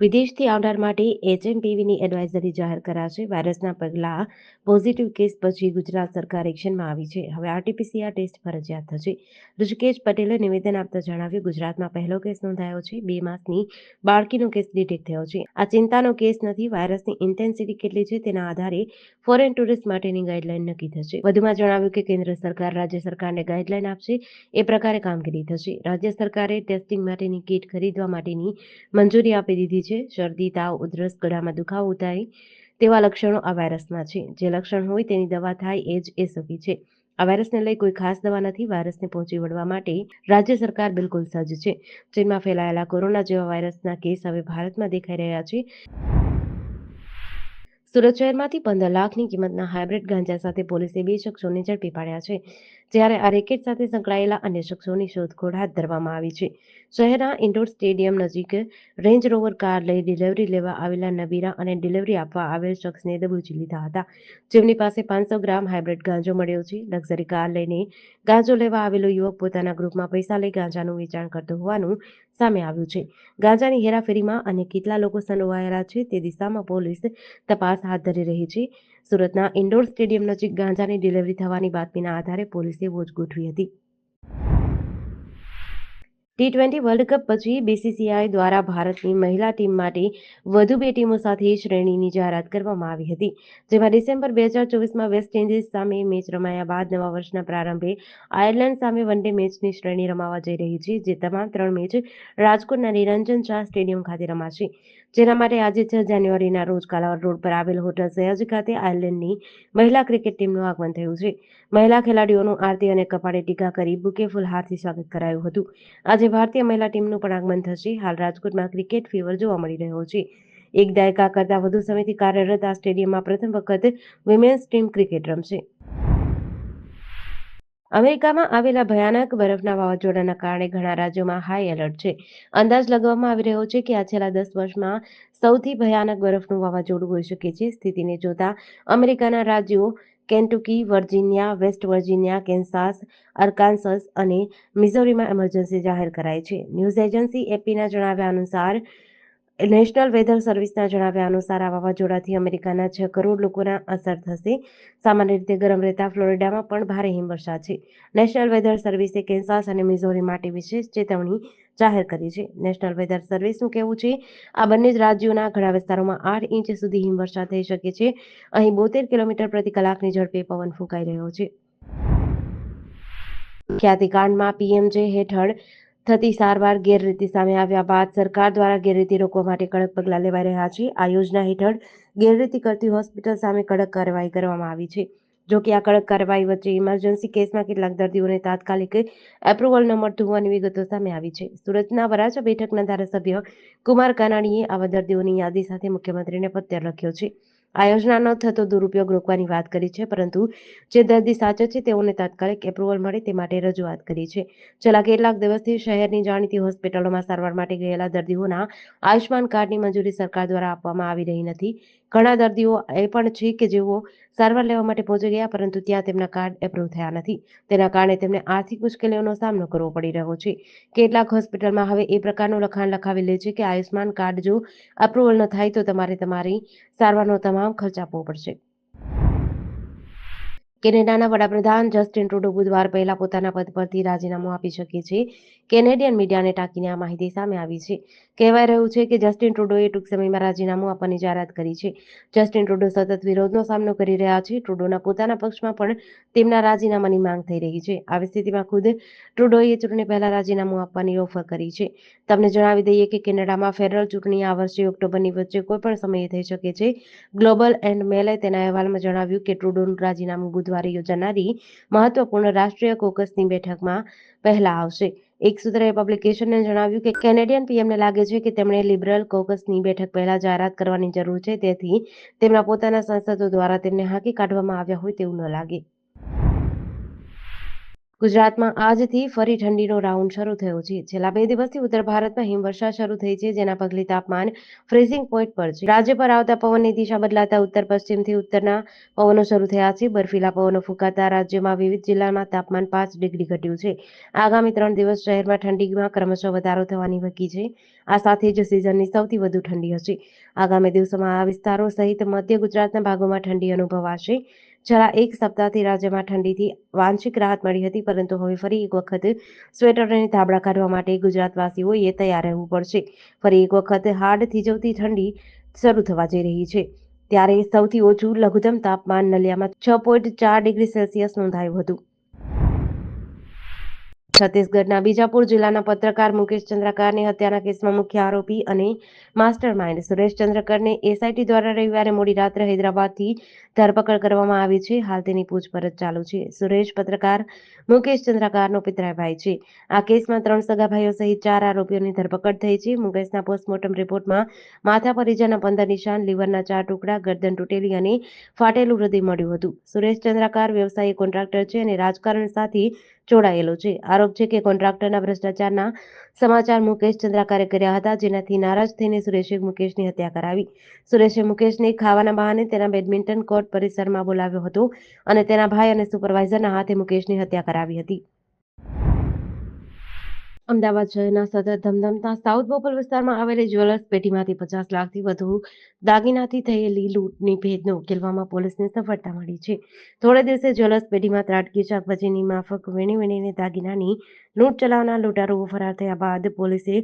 વિદેશથી આવનાર માટે એચએમપીવીની એડવાઇઝરી જાહેર કરાશે. વાયરસના પગલા પોઝિટિવ કેસ પછી ગુજરાત સરકાર એક્શનમાં આવી છે. હવે આરટીપીસીઆર ટેસ્ટ ફરજિયાત થશે. ઋષિકેશ પટેલે નિવેદન આપતા જણાવ્યું, ગુજરાતમાં પહેલો કેસ નોંધાયો છે. 2 માસની બાળકીનો કેસ ડિટેક્ટ થયો છે. આ ચિંતાનો કેસ નથી. વાયરસની ઇન્ટેન્સિટી કેટલી છે તેના આધારે ફોરેન ટુરિસ્ટ માટેની ગાઈડલાઈન નક્કી થશે. વધુમાં જણાવ્યું કે કેન્દ્ર સરકાર રાજ્ય સરકારને ગાઈડલાઈન આપશે એ પ્રકારે કામગીરી થશે. રાજ્ય સરકારે ટેસ્ટિંગ માટેની કીટ ખરીદવા માટેની મંજૂરી આપી દીધી છે. શરદી, તાવ, ઉધરસ, ગળામાં દુખાવો થાય તેવા લક્ષણો આ વાયરસના છે. જે લક્ષણ હોય તેની દવા થાય એ જ એસઓપી છે. આ વાયરસને લઈ કોઈ ખાસ દવા નથી. વાયરસને પહોંચી વળવા માટે રાજ્ય સરકાર બિલકુલ સજ્જ છે. ચીનમાં ફેલાયેલા કોરોના જેવા વાયરસના કેસ હવે ભારતમાં દેખાઈ રહ્યા છે. સુરત શહેરમાંથી 15 લાખની કિંમતના હાઇબ્રિડ ગાંજા સાથે પોલીસે 2 શખ્સોને ઝડપી પાડ્યા છે. જ્યારે આ રેકેટ સાથે સંકળાયેલા અન્ય શખ્સોની શોધખોળ હાથ ધરવામાં આવી છે. શહેરના ઇન્ડોર સ્ટેડિયમ નજીક રેન્જ રોવર કાર લઈ ડિલિવરી લેવા આવેલા નબીરા અને ડિલિવરી આપવા આવેલ શખ્સને દબોચી લીધા હતા, જેમની પાસે 500 ગ્રામ હાઇબ્રિડ ગાંજો મળ્યો છે. લક્ઝરી કાર લઈને ગાંજો લેવા આવેલો યુવક પોતાના ગ્રુપમાં પૈસા લઈ ગાંજાનું વેચાણ કરતો હોવાનું સામે આવ્યું છે. ગાંજાની હેરાફેરીમાં અન્ય કેટલા લોકો સંડોવાયેલા છે તે દિશામાં પોલીસ તપાસ હાથ ધરી રહી છે. સુરતના ઇન્ડોર સ્ટેડિયમ નજીક ગાંજાની ડિલિવરી થવાની બાતમીના આધારે પોલીસે વોચ ગોઠવી હતી. ટી20 વર્લ્ડ કપ પછી બીસીસીઆઈ દ્વારા ભારતની મહિલા ટીમ માટે વધુ 2 ટીમો સાથે શ્રેણીની જાહેરાત કરવામાં આવી હતી, જેમાં ડિસેમ્બર 2024માં વેસ્ટ ઇન્ડિઝ સામે મેચ રમાયા બાદ નવા વર્ષના પ્રારંભે આયર્લેન્ડ સામે વન ડે મેચની શ્રેણી રમાવા જઈ રહી છે. જે તમામ 3 મેચ રાજકોટના નિરંજન શાહ સ્ટેડિયમ ખાતે રમાશે, જેના માટે આજે 6 જાન્યુઆરીના રોજ કાલાવડ રોડ પર આવેલ હોટલ સયાજી ખાતે આયર્લેન્ડની મહિલા ક્રિકેટ ટીમનું આગમન થયું છે. મહિલા ખેલાડીઓનું આરતી અને કપાળે ટીકા કરી બુકે ફૂલહારથી સ્વાગત કરાયું હતું. આજે ભારતીય મહિલા ટીમનું પણ આગમન થશે. હાલ રાજકોટમાં ક્રિકેટ ફીવર જોવા મળી રહ્યો છે. એક દાયકા કરતા વધુ સમયથી કાર્યરત આ સ્ટેડિયમમાં પ્રથમ વખત વિમેન્સ ટીમ ક્રિકેટ રમશે. અમેરિકામાં આવેલા ભયાનક બરફના વાવાઝોડાના કારણે ઘણા રાજ્યોમાં હાઈ એલર્ટ છે. અંદાજ લગાવવામાં આવી રહ્યો છે કે આ છેલ્લા 10 વર્ષમાં સૌથી ભયાનક બરફનું વાવાઝોડું હોઈ શકે છે. સ્થિતિને જોતા અમેરિકાના રાજ્યો કેન્ટુકી, વર્જિનિયા, વેસ્ટ વર્જિનિયા, કેન્સાસ, અરકાન્સસ અને મિઝોરીમાં ઇમરજન્સી જાહેર કરાઈ છે. ન્યૂઝ એજન્સી એપીના જણાવ્યા અનુસાર નેશનલ વેધર સર્વિસના જણાવ્યા અનુસાર આ વાવાઝોડાથી અમેરિકાના 6 કરોડ લોકોને અસર થશે. સામાન્ય રીતે ગરમ રહેતા ફ્લોરિડામાં પણ ભારે હિમવર્ષા છે. નેશનલ વેધર સર્વિસે કેન્સાસ અને મિઝોરી માટે વિશેષ ચેતવણી જાહેર કરી છે. નેશનલ વેધર સર્વિસનું કહેવું છે, આ બંને જ રાજ્યોના ઘણા વિસ્તારોમાં 8 ઇંચ સુધી હિમવર્ષા થઈ શકે છે. અહીં 72 કિલોમીટર પ્રતિ કલાકની ઝડપે પવન ફૂંકાઈ રહ્યો છે. ખ્યાતિકાંડમાં પીએમજે હેઠળ થતી સારવાર ગેરરીતિ સામે આવ્યા બાદ સરકાર દ્વારા ગેરરીતિ રોકવા માટે કડક પગલાં લેવાઈ રહ્યા છે. આ યોજના હેઠળ ગેરરીતિ કરતી હોસ્પિટલ સામે કડક કાર્યવાહી કરવામાં આવી છે. જોકે આ કડક કાર્યવાહી વચ્ચે ઇમરજન્સી કેસમાં કેટલાક દર્દીઓને તાત્કાલિક એપ્રુવલ ન મળતું હોવાની વિગતો સામે આવી છે. સુરતના વરાછા બેઠકના ધારાસભ્ય કુમાર કાનાણીએ આવા દર્દીઓની યાદી સાથે મુખ્યમંત્રીને પત્ર લખ્યો છે. આ યોજનાનો થતો દુરુપયોગ રોકવાની વાત કરી છે, પરંતુ જે દર્દી સાચા છે તેઓને તાત્કાલિક એપ્રુવલ મળે તે માટે રજૂઆત કરી છે. છેલ્લા કેટલાક દિવસથી શહેરની જાણીતી હોસ્પિટલોમાં સારવાર માટે ગયેલા દર્દીઓના આયુષ્માન કાર્ડની મંજૂરી સરકાર દ્વારા આપવામાં આવી રહી નથી. ઘણા દર્દીઓ એ પણ છે કે જેઓ સારવાર લેવા માટે પહોંચી ગયા, પરંતુ ત્યાં તેમના કાર્ડ એપ્રુવ થયા નથી. તેના કારણે તેમને આર્થિક મુશ્કેલીઓનો સામનો કરવો પડી રહ્યો છે. કેટલાક હોસ્પિટલમાં હવે એ પ્રકારનું લખાણ લખાવી લે છે કે આયુષ્માન કાર્ડ જો એપ્રુવલ ન થાય તો તમારે તમારી સારવારનો તમામ ખર્ચ આપવો પડશે. કેનેડાના વડાપ્રધાન જસ્ટિન ટ્રુડો બુધવાર પહેલા પોતાના પદ પરથી રાજીનામું આપી શકે છે. કેનેડિયન મીડિયાને ટાંકીને આ માહિતી સામે આવી છે. કહેવાય રહ્યું છે કે જસ્ટિન ટ્રુડોએ ટૂંક સમયમાં રાજીનામું આપવાની જાહેરાત કરી છે. જસ્ટિન ટ્રુડો સતત વિરોધનો સામનો કરી રહ્યા છે. ટ્રુડોના પોતાના પક્ષમાં પણ તેમના રાજીનામાની માંગ થઈ રહી છે. આવી સ્થિતિમાં ખુદ ટ્રુડોએ ચૂંટણી પહેલા રાજીનામું આપવાની ઓફર કરી છે. તમને જણાવી દઈએ કે કેનેડામાં ફેડરલ ચૂંટણી આ વર્ષે ઓક્ટોબરની વચ્ચે કોઈપણ સમયે થઈ શકે છે. ગ્લોબલ એન્ડ મેલે તેના અહેવાલમાં જણાવ્યું કે ટ્રુડોનું રાજીનામું બુધવારે યોજાનારી મહત્વપૂર્ણ રાષ્ટ્રીય કોકસની બેઠકમાં પહેલા આવશે. એક સૂત્રએ પબ્લિકેશનને જણાવ્યું કે કેનેડિયન પીએમને લાગે છે કે તેમણે લિબરલ કોકસની બેઠક પહેલા જાહેરાત કરવાની જરૂર છે, તેથી તેમના પોતાના સાંસદો દ્વારા તેમને હાંકી કાઢવામાં આવ્યા હોય તેવું ન લાગે. ગુજરાતમાં આજથી ફરી ઠંડીનો રાઉન્ડ શરૂ થયો છે. છેલ્લા 2 દિવસથી ઉત્તર ભારતમાં હિમવર્ષા શરૂ થઈ છે, જેના પગલે તાપમાન ફ્રીઝિંગ પોઈન્ટ પર છે. રાજ્ય પર આવતા પવનની દિશા બદલાતા ઉત્તર પશ્ચિમથી ઉત્તરના પવનો શરૂ થયા છે. બર્ફીલા પવનો ફૂંકાતા રાજ્યમાં વિવિધ જિલ્લામાં તાપમાન 5 ડિગ્રી ઘટ્યું છે. આગામી 3 દિવસ શહેરમાં ઠંડીમાં ક્રમશઃ વધારો થવાની વકી છે. આ સાથે જ સિઝનની સૌથી વધુ ઠંડી હશે. આગામી દિવસોમાં આ વિસ્તારો સહિત મધ્ય ગુજરાતના ભાગોમાં ઠંડી અનુભવાશે. છેલ્લા એક સપ્તાહથી રાજ્યમાં ઠંડીથી વાંશિક રાહત મળી હતી, પરંતુ હવે ફરી એક વખત સ્વેટર અને ધાબળા કાઢવા માટે ગુજરાતવાસીઓએ તૈયાર રહેવું પડશે. ફરી એક વખત હાડ થીજવતી ઠંડી શરૂ થવા જઈ રહી છે. ત્યારે સૌથી ઓછું લઘુત્તમ તાપમાન નલિયામાં 6.4 ડિગ્રી સેલ્સિયસ નોંધાયું હતું. છત્તીસગઢના બીજાપુર જિલ્લાના પત્રકાર મુકેશ ચંદ્રકારની હત્યાના કેસમાં મુખ્ય આરોપી અને માસ્ટરમાઇન્ડ સુરેશ ચંદ્રકરની એસઆઈટી દ્વારા રવિવારે મોડી રાત્રે હૈદરાબાદથી ધરપકડ કરવામાં આવી છે. હાલ તેની પૂછપરછ ચાલુ છે. સુરેશ પત્રકાર મુકેશ ચંદ્રકારનો પિતરાઈ ભાઈ છે. આ કેસમાં 3 સગા ભાઈઓ સહિત 4 આરોપીઓની ધરપકડ થઈ છે. મુકેશના પોસ્ટમોર્ટમ રિપોર્ટમાં માથા પર ઈજાના 15 નિશાન, લીવરના 4 ટુકડા, ગરદન તૂટેલી અને ફાટેલું હૃદય મળ્યું હતું. સુરેશ ચંદ્રકાર વ્યવસાયી કોન્ટ્રાક્ટર છે અને રાજકારણ સાથે જોડાયેલો છે. આરોપ છે કે કોન્ટ્રાક્ટરના ભ્રષ્ટાચારના સમાચાર મુકેશ ચંદ્રાકારે કર્યા હતા, જેનાથી નારાજ થઈને સુરેશે મુકેશની હત્યા કરાવી. સુરેશે મુકેશને ખાવાના બહાને તેના બેડમિન્ટન કોર્ટ પરિસરમાં બોલાવ્યો હતો અને તેના ભાઈ અને સુપરવાઇઝરના હાથે મુકેશની હત્યા કરાવી હતી. અમદાવાદ શહેરના સતત ધમધમતા સાઉથ બોપલ વિસ્તારમાં આવેલી જ્વેલર્સ પેઢીમાંથી 50 લાખથી વધુ દાગીનાથી થયેલી લૂંટની ભેદને ઉકેલવામાં પોલીસને સફળતા મળી છે. થોડે દિવસે જ્વેલર્સ પેઢીમાં ત્રાટકી શાકભાજીની માફક વીણીને દાગીનાની લૂંટ ચલાવનાર લૂંટારુઓ ફરાર થયા બાદ પોલીસે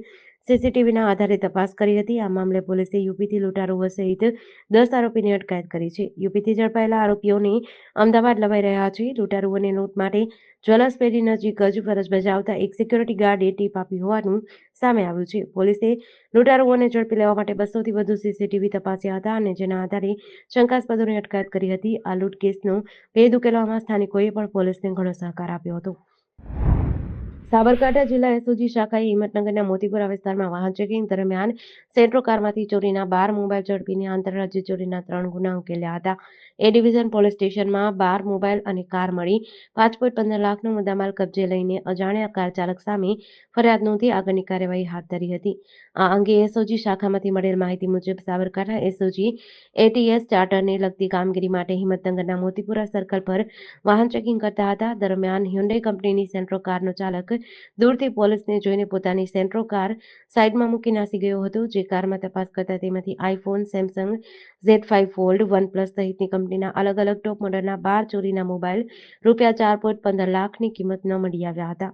સીસીટીવીના આધારે તપાસ કરી હતી. આ મામલે પોલીસે યુપીથી લૂંટારુઓ સહિત 10 આરોપીની અટકાયત કરી છે. યુપીથી ઝડપાયેલા આરોપીઓને અમદાવાદ લવાઈ રહ્યા છે. લૂંટારુઓને લૂંટ માટે જ્વેલર્સ પેઢી નજીક જ ફરજ બજાવતા એક સિક્યોરિટી ગાર્ડે ટીપ આપી હોવાનું સામે આવ્યું છે. પોલીસે લૂંટારુઓને ઝડપી લેવા માટે 200થી વધુ સીસીટીવી તપાસ્યા હતા અને જેના આધારે શંકાસ્પદોની અટકાયત કરી હતી. આ લૂંટ કેસનો ભેદ ઉકેલવામાં સ્થાનિકોએ પણ પોલીસને ઘણો સહકાર આપ્યો હતો. સાબરકાંઠા જિલ્લા એસઓજી શાખાએ હિંમતનગરના મોતીપુરા વિસ્તારમાં વાહન ચેકિંગ દરમિયાન સેન્ટ્રો કારમાંથી ચોરીના 12 મોબાઈલ ઝડપીને આંતરરાજ્ય ચોરીના 3 ગુના ઉકેલ્યા હતા. એ ડિવિઝન પોલીસ સ્ટેશનમાં 12 મોબાઈલ અને કાર મળી 5.15 લાખનો મુદ્દામાલ કબજે લઈને અજાણ્યા કાર ચાલક સામે ફરિયાદ નોંધી આગળની કાર્યવાહી હાથ ધરી હતી. આ અંગે એસઓજી શાખામાંથી મળેલ માહિતી મુજબ સાબરકાંઠા એસઓજી એટીએસ ચાર્ટરને લગતી કામગીરી માટે હિંમતનગરના મોતીપુરા સર્કલ પર વાહન ચેકિંગ કરતા હતા. દરમિયાન હ્યુન્ડાઈ કંપનીની સેન્ટ્રો કારનો ચાલક દૂરથી પોલીસને જોઈને પોતાની સેન્ટ્રો કાર સાઈડમાં મૂકી નાસી ગયો હતો. જે કારમાં તપાસ કરતા તેમાંથી iPhone, Samsung Z5 fold, OnePlus સહિતની કંપનીના અલગ અલગ ટોપ મોડલના 12 ચોરીના મોબાઈલ રૂપિયા 4.15 લાખની કિંમતના મળી આવ્યા હતા.